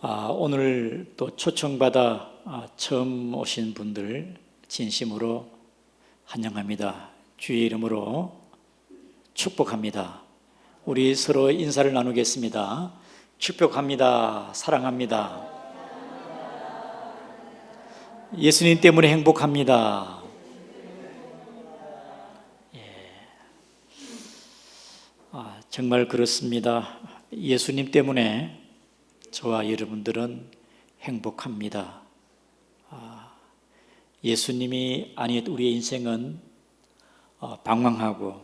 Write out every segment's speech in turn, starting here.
오늘 또 초청받아 처음 오신 분들 진심으로 환영합니다. 주의 이름으로 축복합니다. 우리 서로 인사를 나누겠습니다. 축복합니다. 사랑합니다. 예수님 때문에 행복합니다. 정말 그렇습니다. 예수님 때문에 저와 여러분들은 행복합니다. 예수님이 아닌 우리의 인생은 방황하고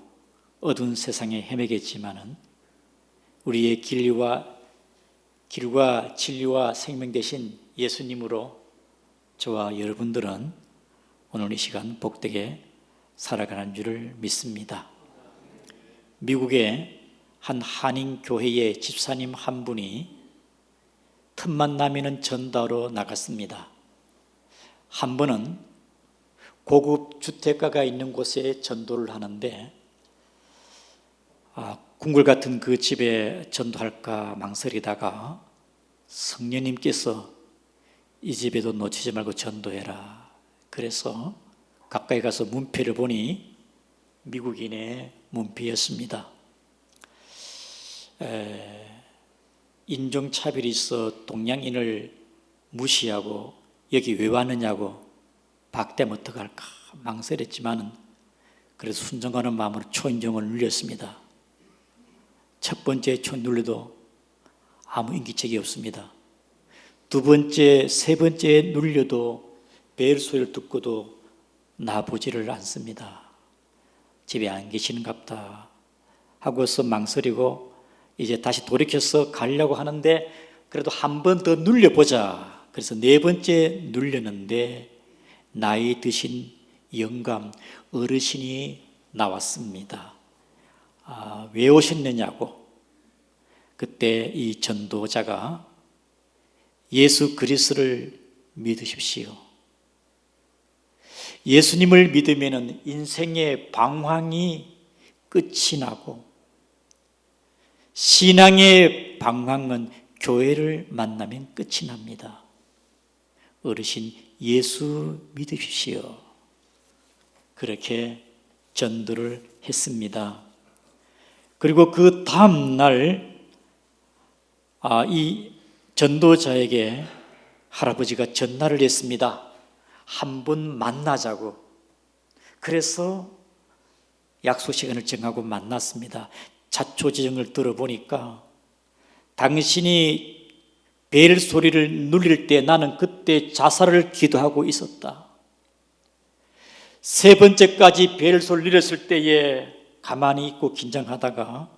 어두운 세상에 헤매겠지만은 우리의 길과 진리와 생명 되신 예수님으로 저와 여러분들은 오늘 이 시간 복되게 살아가는 줄을 믿습니다. 미국의 한 한인 교회의 집사님 한 분이 틈만 나면은 전도하러 나갔습니다. 한 번은 고급 주택가가 있는 곳에 전도를 하는데 궁궐 같은 그 집에 전도할까 망설이다가 성령님께서 이 집에도 놓치지 말고 전도해라. 그래서 가까이 가서 문패를 보니 미국인의 문패였습니다. 인종차별이 있어 동양인을 무시하고 여기 왜 왔느냐고 박대면 어떡할까 망설였지만은 그래서 순종하는 마음으로 초인종을 눌렸습니다. 첫 번째 초 눌러도 아무 인기척이 없습니다. 두 번째, 세 번째 눌려도 벨 소리를 듣고도 나보지를 않습니다. 집에 안 계시는갑다 하고서 망설이고 이제 다시 돌이켜서 가려고 하는데 그래도 한 번 더 눌려보자. 그래서 네 번째 눌렸는데 나이 드신 영감 어르신이 나왔습니다. 왜 오셨느냐고. 그때 이 전도자가 예수 그리스도를 믿으십시오. 예수님을 믿으면 인생의 방황이 끝이 나고 신앙의 방황은 교회를 만나면 끝이 납니다. 어르신 예수 믿으십시오. 그렇게 전도를 했습니다. 그리고 그 다음 날 이 전도자에게 할아버지가 전화를 했습니다. 한번 만나자고. 그래서 약속 시간을 정하고 만났습니다. 자초지종을 들어보니까 당신이 벨 소리를 눌릴 때 나는 그때 자살을 기도하고 있었다. 세 번째까지 벨 소리를 눌렸을 때에 가만히 있고 긴장하다가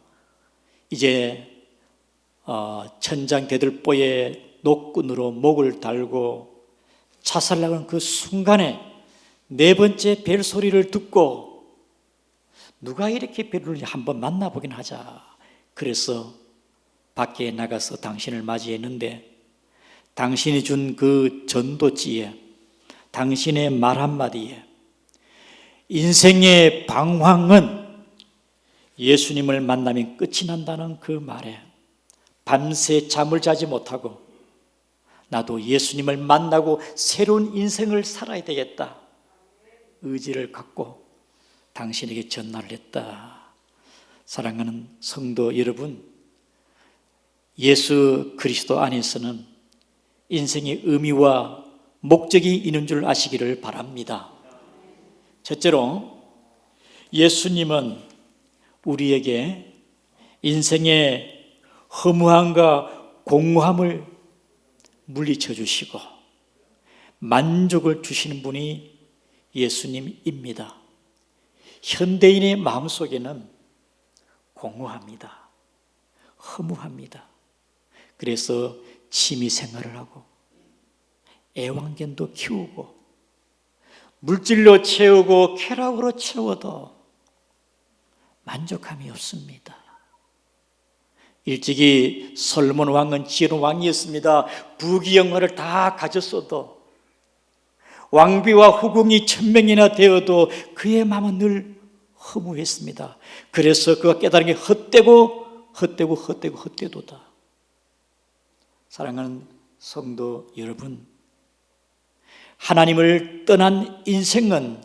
이제 천장 대들보에 노끈으로 목을 달고 자살하는 그 순간에 네 번째 벨 소리를 듣고 누가 이렇게 벨을 울리냐 한번 만나보긴 하자. 그래서 밖에 나가서 당신을 맞이했는데 당신이 준 그 전도지에 당신의 말 한마디에 인생의 방황은 예수님을 만나면 끝이 난다는 그 말에 밤새 잠을 자지 못하고 나도 예수님을 만나고 새로운 인생을 살아야 되겠다 의지를 갖고 당신에게 전화를 했다. 사랑하는 성도 여러분, 예수 그리스도 안에서는 인생의 의미와 목적이 있는 줄 아시기를 바랍니다. 첫째로 예수님은 우리에게 인생의 허무함과 공허함을 물리쳐 주시고 만족을 주시는 분이 예수님입니다. 현대인의 마음속에는 공허합니다. 허무합니다. 그래서 취미생활을 하고 애완견도 키우고 물질로 채우고 쾌락으로 채워도 만족함이 없습니다. 일찍이 솔로몬 왕은 지혜로운 왕이었습니다. 부귀영화를 다 가졌어도 왕비와 후궁이 1000명이나 되어도 그의 마음은 늘 허무했습니다. 그래서 그가 깨달은 게 헛되도다. 사랑하는 성도 여러분, 하나님을 떠난 인생은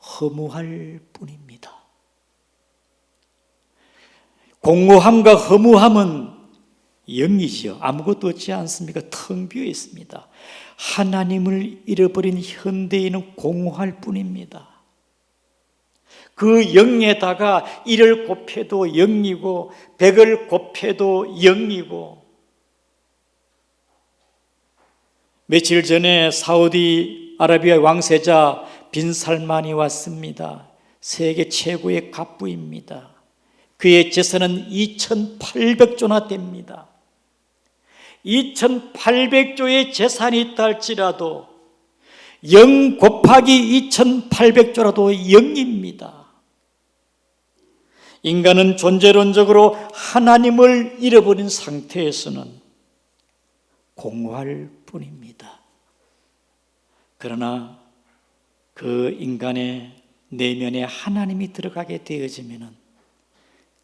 허무할 뿐입니다. 공허함과 허무함은 영이지요. 아무것도 없지 않습니까? 텅 비어 있습니다. 하나님을 잃어버린 현대인은 공허할 뿐입니다. 그 영에다가 1을 곱해도 0이고 100을 곱해도 0이고, 며칠 전에 사우디아라비아 왕세자 빈 살만이 왔습니다. 세계 최고의 갑부입니다. 그의 재산은 2,800조나 됩니다. 2,800조의 재산이 있다 할지라도 0 곱하기 2,800조라도 0입니다. 인간은 존재론적으로 하나님을 잃어버린 상태에서는 공허할 뿐입니다. 그러나 그 인간의 내면에 하나님이 들어가게 되어지면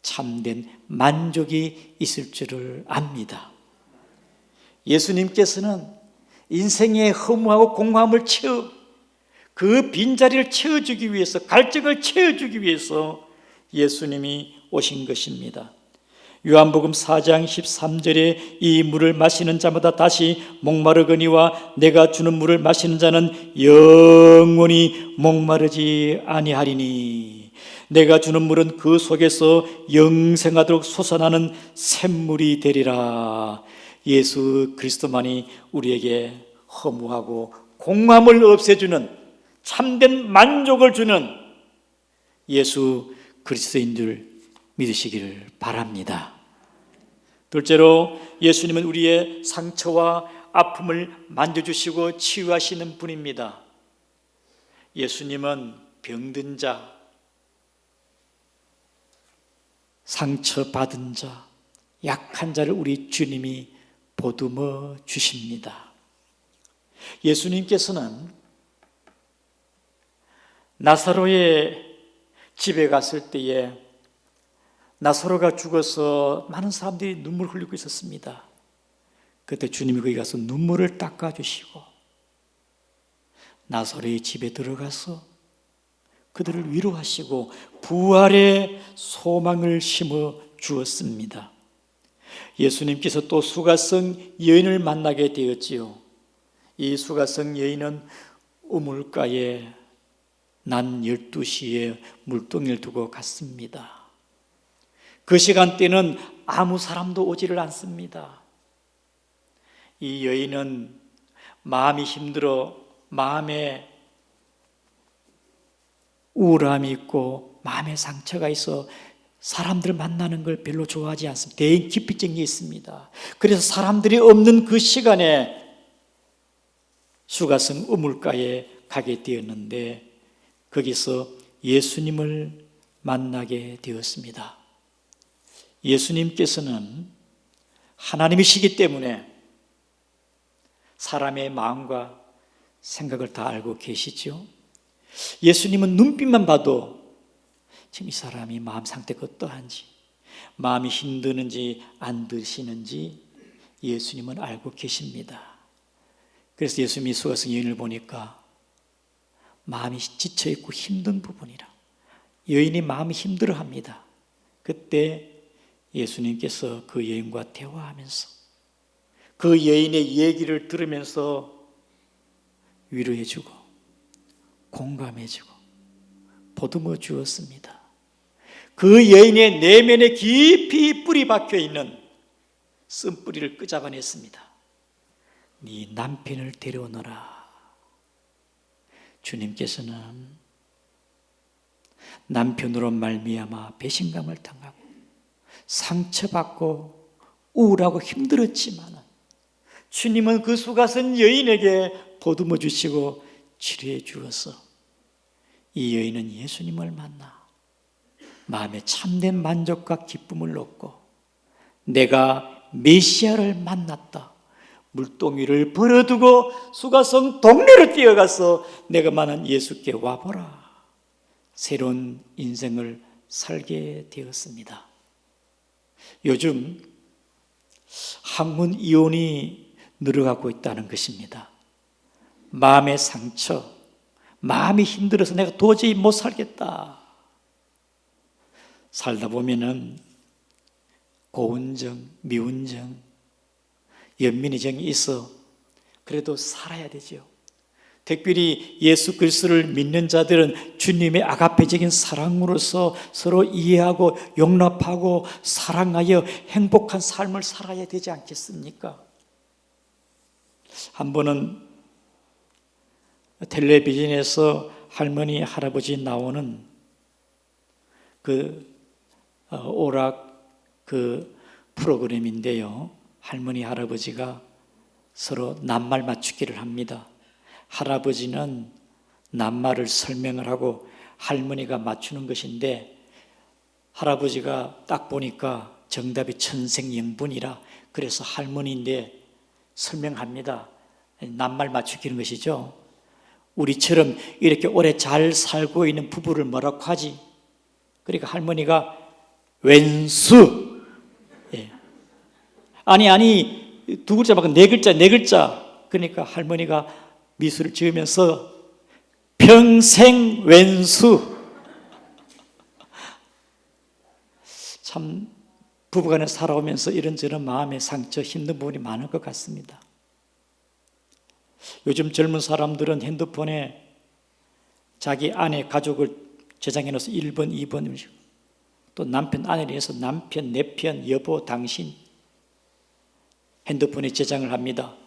참된 만족이 있을 줄을 압니다. 예수님께서는 인생의 허무하고 공허함을 그 빈자리를 채워주기 위해서, 갈증을 채워주기 위해서 예수님이 오신 것입니다. 요한복음 4장 13절에 이 물을 마시는 자마다 다시 목마르거니와 내가 주는 물을 마시는 자는 영원히 목마르지 아니하리니 내가 주는 물은 그 속에서 영생하도록 솟아나는 샘물이 되리라. 예수 그리스도만이 우리에게 허무하고 공허함을 없애주는 참된 만족을 주는 예수 그리스도인 줄 믿으시기를 바랍니다. 둘째로, 예수님은 우리의 상처와 아픔을 만져주시고 치유하시는 분입니다. 예수님은 병든 자, 상처받은 자, 약한 자를 우리 주님이 보듬어 주십니다. 예수님께서는 나사로의 집에 갔을 때에 나사로가 죽어서 많은 사람들이 눈물을 흘리고 있었습니다. 그때 주님이 거기 가서 눈물을 닦아주시고 나사로의 집에 들어가서 그들을 위로하시고 부활의 소망을 심어 주었습니다. 예수님께서 또 수가성 여인을 만나게 되었지요. 이 수가성 여인은 우물가에 난 12시에 물동이를 두고 갔습니다. 그 시간대는 아무 사람도 오지를 않습니다. 이 여인은 마음이 힘들어, 마음에 우울함이 있고 마음에 상처가 있어 사람들 만나는 걸 별로 좋아하지 않습니다. 대인 기피증이 있습니다. 그래서 사람들이 없는 그 시간에 수가성 우물가에 가게 되었는데 거기서 예수님을 만나게 되었습니다. 예수님께서는 하나님이시기 때문에 사람의 마음과 생각을 다 알고 계시죠. 예수님은 눈빛만 봐도 지금 이 사람이 마음 상태가 어떠한지, 마음이 힘드는지 안 드시는지 예수님은 알고 계십니다. 그래서 예수님이 수가성 여인을 보니까 마음이 지쳐있고 힘든 부분이라, 여인이 마음이 힘들어합니다. 그때 예수님께서 그 여인과 대화하면서 그 여인의 얘기를 들으면서 위로해주고 공감해주고 보듬어 주었습니다. 그 여인의 내면에 깊이 뿌리 박혀있는 쓴뿌리를 끄잡아냈습니다. 네 남편을 데려오너라. 주님께서는 남편으로 말미암아 배신감을 당하고 상처받고 우울하고 힘들었지만 주님은 그 수가성 여인에게 보듬어 주시고 치료해 주어서 이 여인은 예수님을 만나 마음에 참된 만족과 기쁨을 얻고 내가 메시아를 만났다, 물동이를 버려두고 수가성 동네로 뛰어가서 내가 만난 예수께 와보라, 새로운 인생을 살게 되었습니다. 요즘 학문 이혼이 늘어가고 있다는 것입니다. 마음의 상처, 마음이 힘들어서 내가 도저히 못 살겠다. 살다 보면은 고운정, 미운정, 연민의 정이 있어 그래도 살아야 되죠. 특별히 예수 그리스도를 믿는 자들은 주님의 아가페적인 사랑으로서 서로 이해하고 용납하고 사랑하여 행복한 삶을 살아야 되지 않겠습니까? 한 번은 텔레비전에서 할머니, 할아버지 나오는 오락 프로그램인데요. 할머니, 할아버지가 서로 낱말 맞추기를 합니다. 할아버지는 낱말을 설명을 하고 할머니가 맞추는 것인데 할아버지가 딱 보니까 정답이 천생연분이라 그래서 할머니인데 설명합니다. 낱말 맞추기는 것이죠. 우리처럼 이렇게 오래 잘 살고 있는 부부를 뭐라고 하지? 그러니까 할머니가 왼수. 예. 아니 두 글자 말고 네 글자. 그러니까 할머니가 미소를 지으면서 평생 왼수. 참 부부간에 살아오면서 이런저런 마음의 상처, 힘든 부분이 많을 것 같습니다. 요즘 젊은 사람들은 핸드폰에 자기 아내 가족을 저장해 놓아서 1번, 2번 또 남편, 아내를 위해서 남편, 내 편, 여보, 당신 핸드폰에 저장을 합니다.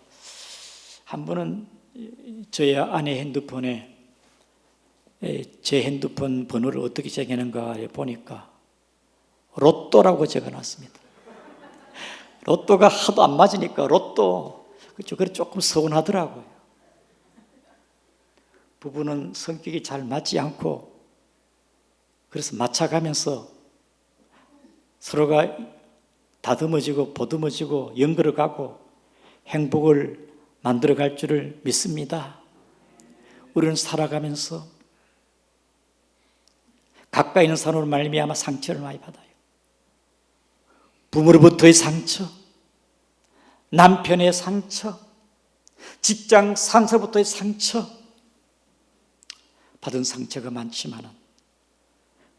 한 번은 저희 아내 핸드폰에 제 핸드폰 번호를 어떻게 적어놓은가 보니까 로또라고 적어놨습니다. 로또가 하도 안 맞으니까 로또. 그렇죠. 그래 조금 서운하더라고요. 부부는 성격이 잘 맞지 않고 그래서 맞춰가면서 서로가 다듬어지고 보듬어지고 연결어가고 행복을 만들어갈 줄을 믿습니다. 우리는 살아가면서 가까이 있는 사람으로 말미암아 상처를 많이 받아요. 부모로부터의 상처, 남편의 상처, 직장 상사로부터의 상처, 받은 상처가 많지만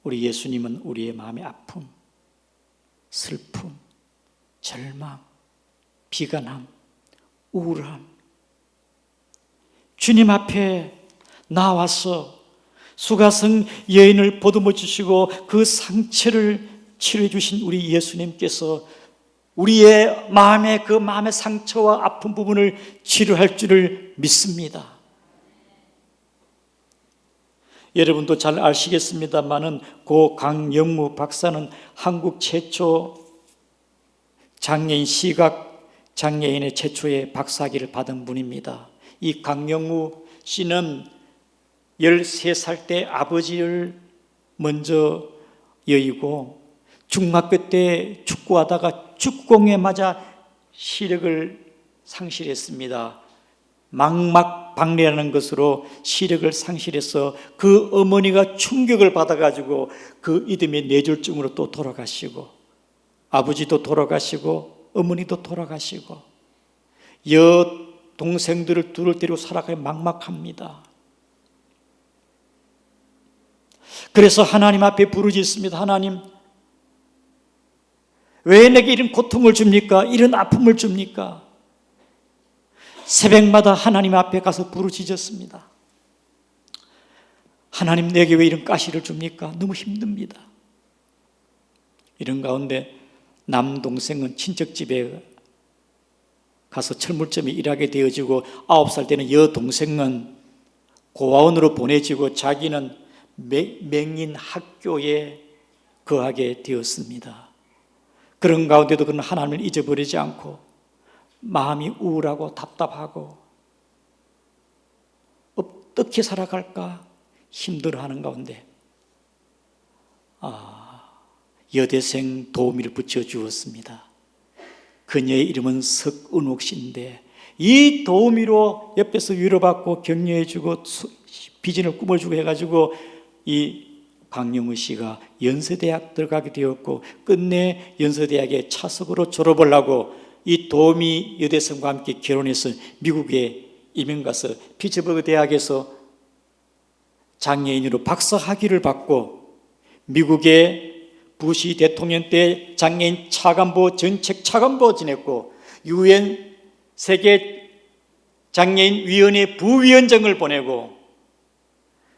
우리 예수님은 우리의 마음의 아픔, 슬픔, 절망, 비관함, 우울함, 주님 앞에 나와서 수가성 여인을 보듬어 주시고 그 상처를 치료해 주신 우리 예수님께서 우리의 마음의 그 마음의 상처와 아픈 부분을 치료할 줄을 믿습니다. 여러분도 잘 아시겠습니다만은 고 강영무 박사는 한국 최초 장애인 시각 장애인의 최초의 박사학위를 받은 분입니다. 이 강영무 씨는 13살 때 아버지를 먼저 여의고 중학교 때 축구하다가 축구공에 맞아 시력을 상실했습니다. 망막박리라는 것으로 시력을 상실해서 그 어머니가 충격을 받아가지고 그 이듬해 뇌졸중으로 또 돌아가시고 아버지도 돌아가시고 어머니도 돌아가시고 여동생들을 둘을 데리고 살아가기 막막합니다. 그래서 하나님 앞에 부르짖습니다. 하나님, 왜 내게 이런 고통을 줍니까? 이런 아픔을 줍니까? 새벽마다 하나님 앞에 가서 부르짖었습니다. 하나님, 내게 왜 이런 가시를 줍니까? 너무 힘듭니다. 이런 가운데 남동생은 친척집에 가서 철물점에 일하게 되어지고 9살 되는 여동생은 고아원으로 보내지고 자기는 맹인 학교에 거하게 되었습니다. 그런 가운데도 그는 하나님을 잊어버리지 않고 마음이 우울하고 답답하고 어떻게 살아갈까 힘들어하는 가운데 여대생 도우미를 붙여주었습니다. 그녀의 이름은 석은옥 씨인데 이 도우미로 옆에서 위로받고 격려해주고 비전을 꾸며주고 해가지고 이 강영우 씨가 연세대학 들어가게 되었고 끝내 연세대학에 차석으로 졸업을 하고 이 도미 여대생과 함께 결혼해서 미국에 이민 가서 피츠버그 대학에서 장애인으로 박사 학위를 받고 미국의 부시 대통령 때 장애인 차관보 정책 차관보 지냈고 유엔 세계 장애인 위원회 부위원장을 보내고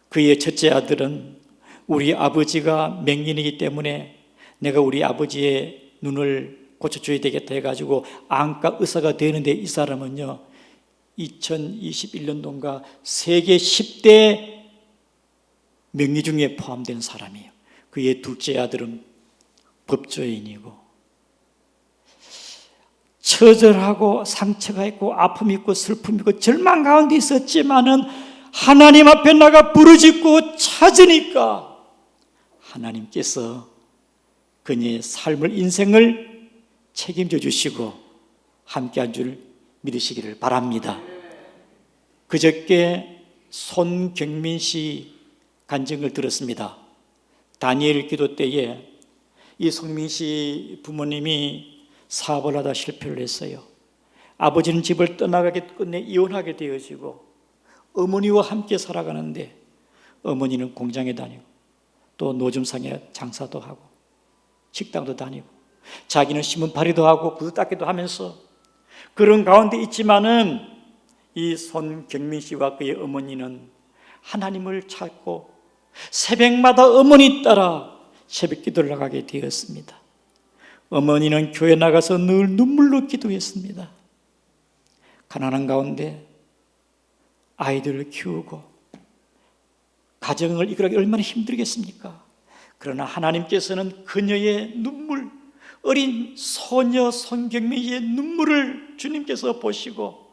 그의 첫째 아들은 우리 아버지가 맹인이기 때문에 내가 우리 아버지의 눈을 고쳐줘야 되겠다 해가지고 안과 의사가 되는데 이 사람은요 2021년도인가 세계 10대 명의 중에 포함된 사람이에요. 그의 둘째 아들은 법조인이고 처절하고 상처가 있고 아픔이 있고 슬픔이 있고 절망 가운데 있었지만은 하나님 앞에 나가 부르짖고 찾으니까 하나님께서 그녀의 삶을 인생을 책임져 주시고 함께한 줄 믿으시기를 바랍니다. 그저께 손경민 씨 간증을 들었습니다. 다니엘 기도 때에 이 손민 씨 부모님이 사업을 하다 실패를 했어요. 아버지는 집을 떠나가게 끝내 이혼하게 되어지고 어머니와 함께 살아가는데 어머니는 공장에 다니고 또 노점상에 장사도 하고 식당도 다니고 자기는 신문팔이도 하고 구두 닦기도 하면서 그런 가운데 있지만은 이 손경민 씨와 그의 어머니는 하나님을 찾고 새벽마다 어머니 따라 새벽 기도를 나가게 되었습니다. 어머니는 교회 나가서 늘 눈물로 기도했습니다. 가난한 가운데 아이들을 키우고 가정을 이끌어가기 얼마나 힘들겠습니까? 그러나 하나님께서는 그녀의 눈물, 어린 소녀 손경민의 눈물을 주님께서 보시고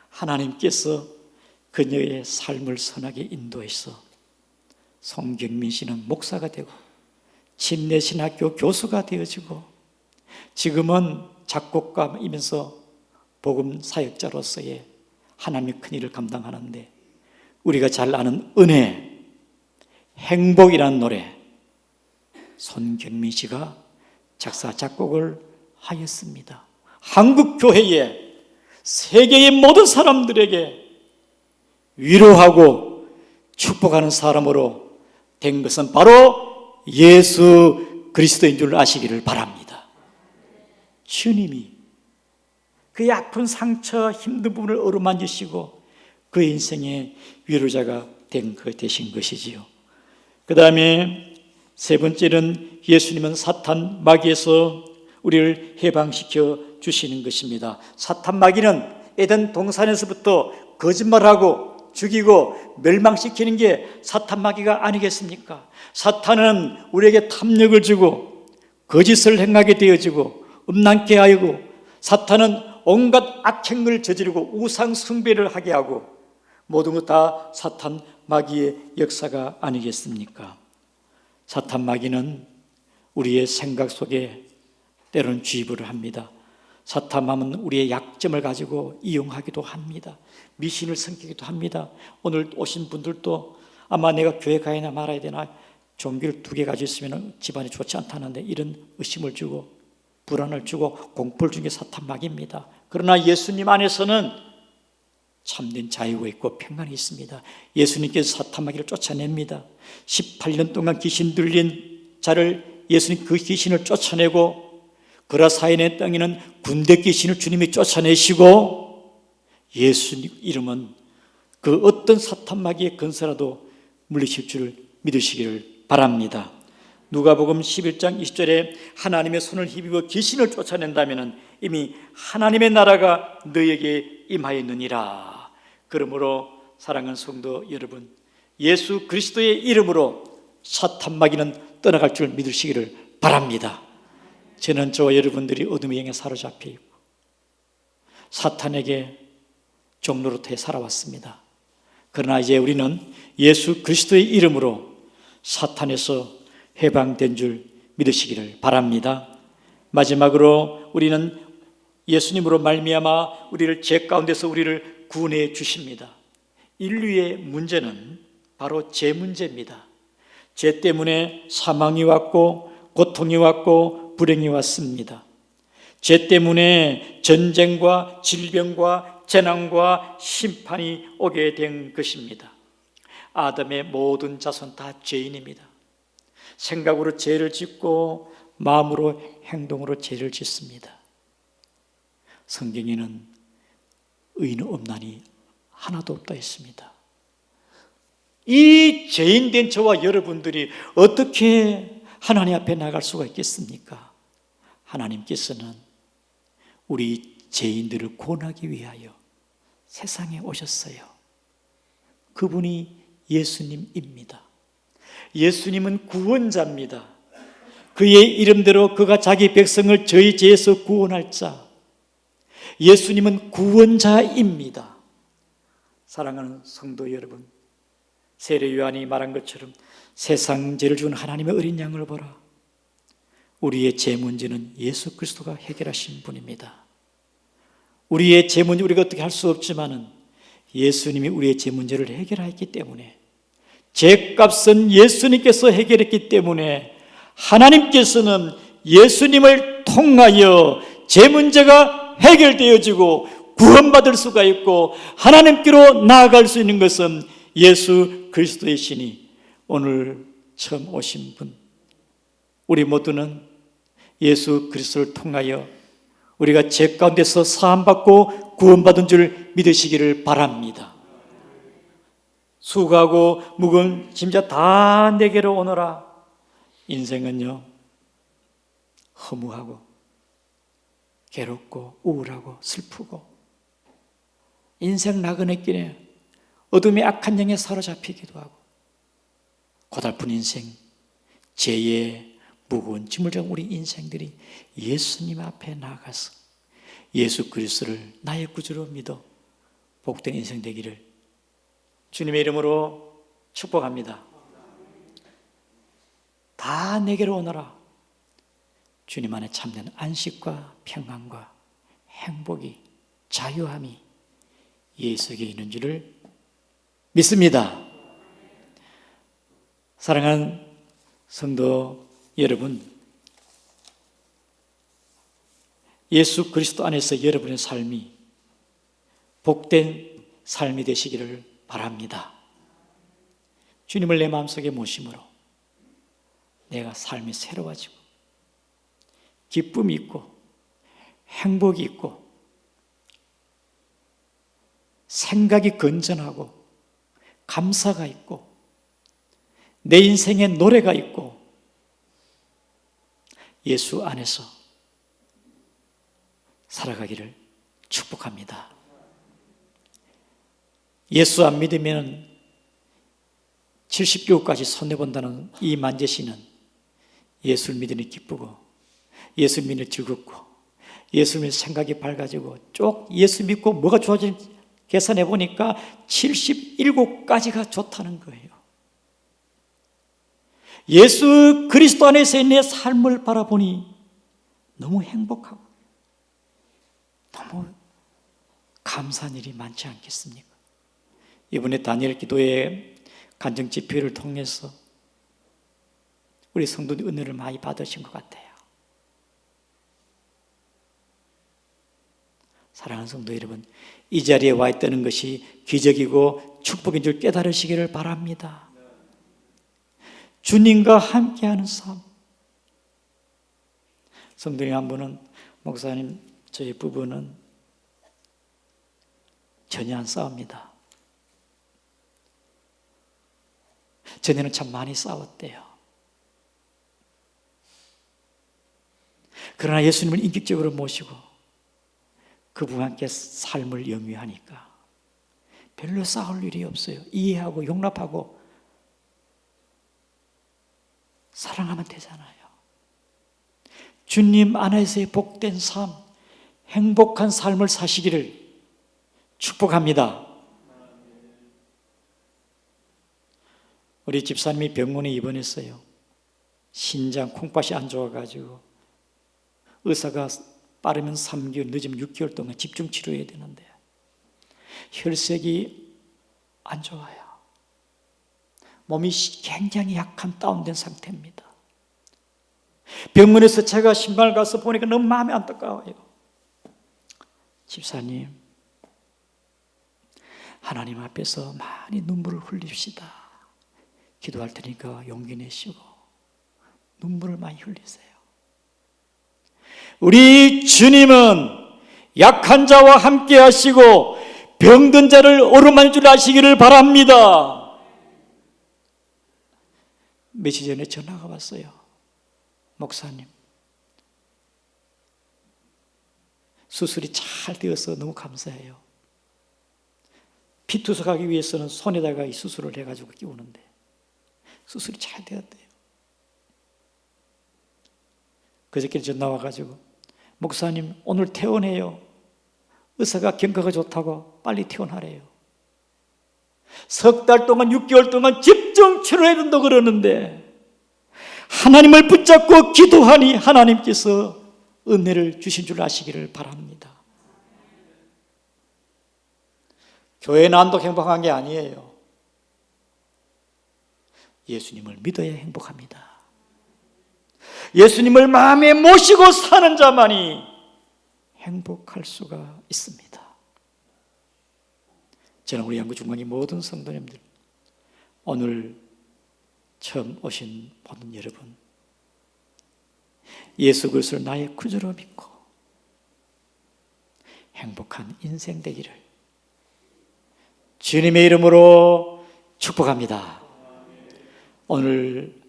하나님께서 그녀의 삶을 선하게 인도해서 손경민 씨는 목사가 되고 침례신학교 교수가 되어지고 지금은 작곡가이면서 복음 사역자로서의 하나님의 큰 일을 감당하는데 우리가 잘 아는 은혜, 행복이라는 노래 손경민 씨가 작사 작곡을 하였습니다. 한국 교회에 세계의 모든 사람들에게 위로하고 축복하는 사람으로 된 것은 바로 예수 그리스도인 줄 아시기를 바랍니다. 주님이 그의 아픈 상처, 힘든 부분을 어루만지시고 그의 인생의 위로자가 되신 것이지요. 그 다음에 세 번째는 예수님은 사탄 마귀에서 우리를 해방시켜 주시는 것입니다. 사탄 마귀는 에덴 동산에서부터 거짓말하고 죽이고 멸망시키는 게 사탄 마귀가 아니겠습니까? 사탄은 우리에게 탐욕을 주고 거짓을 행하게 되어지고 음란케 하고 사탄은 온갖 악행을 저지르고 우상 숭배를 하게 하고 모든 것 다 사탄 마귀의 역사가 아니겠습니까? 사탄 마귀는 우리의 생각 속에 때로는 주입을 합니다. 사탄 마귀는 우리의 약점을 가지고 이용하기도 합니다. 미신을 섬기기도 합니다. 오늘 오신 분들도 아마 내가 교회 가야 말아야 되나 종교를 2개 가지고 있으면 집안이 좋지 않다는데 이런 의심을 주고 불안을 주고 공포를 주는 게 사탄 마귀입니다. 그러나 예수님 안에서는 참된 자유가 있고 평안이 있습니다. 예수님께서 사탄 마귀를 쫓아냅니다. 18년 동안 귀신 들린 자를 예수님 그 귀신을 쫓아내고 그라사인의 땅에는 군대 귀신을 주님이 쫓아내시고 예수님 이름은 그 어떤 사탄 마귀의 근세라도 물리칠 줄 믿으시기를 바랍니다. 누가복음 11장 20절에 하나님의 손을 힘입어 귀신을 쫓아낸다면 이미 하나님의 나라가 너에게 임하였느니라. 그러므로 사랑하는 성도 여러분, 예수 그리스도의 이름으로 사탄 마귀는 떠나갈 줄 믿으시기를 바랍니다. 저는 저와 여러분들이 어둠의 영에 사로잡혀 있고 사탄에게 종노릇해 살아왔습니다. 그러나 이제 우리는 예수 그리스도의 이름으로 사탄에서 해방된 줄 믿으시기를 바랍니다. 마지막으로 우리는 예수님으로 말미암아 우리를 죄 가운데서 우리를 구원해 주십니다. 인류의 문제는 바로 죄 문제입니다. 죄 때문에 사망이 왔고 고통이 왔고 불행이 왔습니다. 죄 때문에 전쟁과 질병과 재난과 심판이 오게 된 것입니다. 아담의 모든 자손 다 죄인입니다. 생각으로 죄를 짓고 마음으로 행동으로 죄를 짓습니다. 성경에는 의인은 없나니 하나도 없다 했습니다. 이 죄인된 저와 여러분들이 어떻게 하나님 앞에 나갈 수가 있겠습니까? 하나님께서는 우리 죄인들을 구원하기 위하여 세상에 오셨어요. 그분이 예수님입니다. 예수님은 구원자입니다. 그의 이름대로 그가 자기 백성을 저희 죄에서 구원할 자. 예수님은 구원자입니다. 사랑하는 성도 여러분, 세례 요한이 말한 것처럼 세상 죄를 준 하나님의 어린 양을 보라. 우리의 죄 문제는 예수 그리스도가 해결하신 분입니다. 우리의 죄 문제 우리가 어떻게 할 수 없지만은 예수님이 우리의 죄 문제를 해결하였기 때문에, 죄값은 예수님께서 해결했기 때문에 하나님께서는 예수님을 통하여 죄 문제가 해결되어지고 구원받을 수가 있고 하나님께로 나아갈 수 있는 것은 예수 그리스도의 신이 오늘 처음 오신 분, 우리 모두는 예수 그리스도를 통하여 우리가 죄 가운데서 사함받고 구원받은 줄 믿으시기를 바랍니다. 수고하고 무거운 짐자 다 내게로 오너라. 인생은요, 허무하고 괴롭고 우울하고 슬프고 인생 나그네 길에 어둠의 악한 영에 사로잡히기도 하고 고달픈 인생, 죄의 무거운 짐을 진 우리 인생들이 예수님 앞에 나가서 예수 그리스도를 나의 구주로 믿어 복된 인생 되기를 주님의 이름으로 축복합니다. 다 내게로 오너라. 주님 안에 참된 안식과 평안과 행복이, 자유함이 예수에게 있는 줄을 믿습니다. 사랑하는 성도 여러분, 예수 그리스도 안에서 여러분의 삶이 복된 삶이 되시기를 바랍니다. 주님을 내 마음속에 모심으로 내가 삶이 새로워지고 기쁨이 있고 행복이 있고 생각이 건전하고 감사가 있고 내 인생에 노래가 있고 예수 안에서 살아가기를 축복합니다. 예수 안 믿으면 70교까지 손해본다는 이 만재씨는 예수를 믿으니 기쁘고 예수 믿으니 즐겁고 예수 믿으니 생각이 밝아지고 예수 믿고 뭐가 좋아지는지 계산해 보니까 77가지가 좋다는 거예요. 예수 그리스도 안에서의 내 삶을 바라보니 너무 행복하고 너무 감사한 일이 많지 않겠습니까? 이번에 다니엘 기도회 간증 집회를 통해서 우리 성도들 은혜를 많이 받으신 것 같아요. 사랑하는 성도 여러분, 이 자리에 와 있다는 것이 기적이고 축복인 줄 깨달으시기를 바랍니다. 주님과 함께하는 삶. 성도님 한 분은, 목사님, 저희 부부는 전혀 안 싸웁니다. 전에는 참 많이 싸웠대요. 그러나 예수님을 인격적으로 모시고 그분과 함께 삶을 영위하니까 별로 싸울 일이 없어요. 이해하고 용납하고 사랑하면 되잖아요. 주님 안에서의 복된 삶, 행복한 삶을 사시기를 축복합니다. 우리 집사님이 병원에 입원했어요. 신장 콩팥이 안 좋아가지고 의사가 빠르면 3개월, 늦으면 6개월 동안 집중 치료해야 되는데 혈색이 안 좋아요. 몸이 굉장히 약한 다운된 상태입니다. 병원에서 제가 신발 가서 보니까 너무 마음이 안타까워요. 집사님, 하나님 앞에서 많이 눈물을 흘립시다. 기도할 테니까 용기 내시고 눈물을 많이 흘리세요. 우리 주님은 약한 자와 함께 하시고 병든 자를 어루만질 줄 아시기를 바랍니다. 며칠 전에 전화가 왔어요. 목사님, 수술이 잘 되어서 너무 감사해요. 피 투석하기 위해서는 손에다가 이 수술을 해가지고 끼우는데 수술이 잘 되었대요. 그저께 전화 와가지고 목사님 오늘 퇴원해요. 의사가 경과가 좋다고 빨리 퇴원하래요. 석 달 동안 6개월 동안 집중 치료해야 된다고 그러는데 하나님을 붙잡고 기도하니 하나님께서 은혜를 주신 줄 아시기를 바랍니다. 교회 난독 행복한 게 아니에요. 예수님을 믿어야 행복합니다. 예수님을 마음에 모시고 사는 자만이 행복할 수가 있습니다. 저는 우리 양구중앙의 모든 성도님들, 오늘 처음 오신 모든 여러분, 예수 그리스도를 나의 구주로 믿고 행복한 인생 되기를 주님의 이름으로 축복합니다. 오늘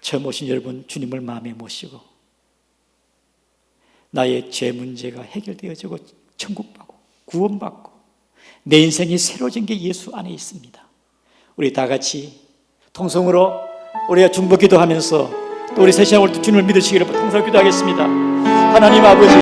처음 오신 여러분, 주님을 마음에 모시고 나의 죄 문제가 해결되어지고 천국받고 구원받고 내 인생이 새로워진 게 예수 안에 있습니다. 우리 다 같이 통성으로 우리가 중보 기도하면서 또 우리 새 시간 올 때 주님을 믿으시기를 통성으로 기도하겠습니다. 하나님 아버지,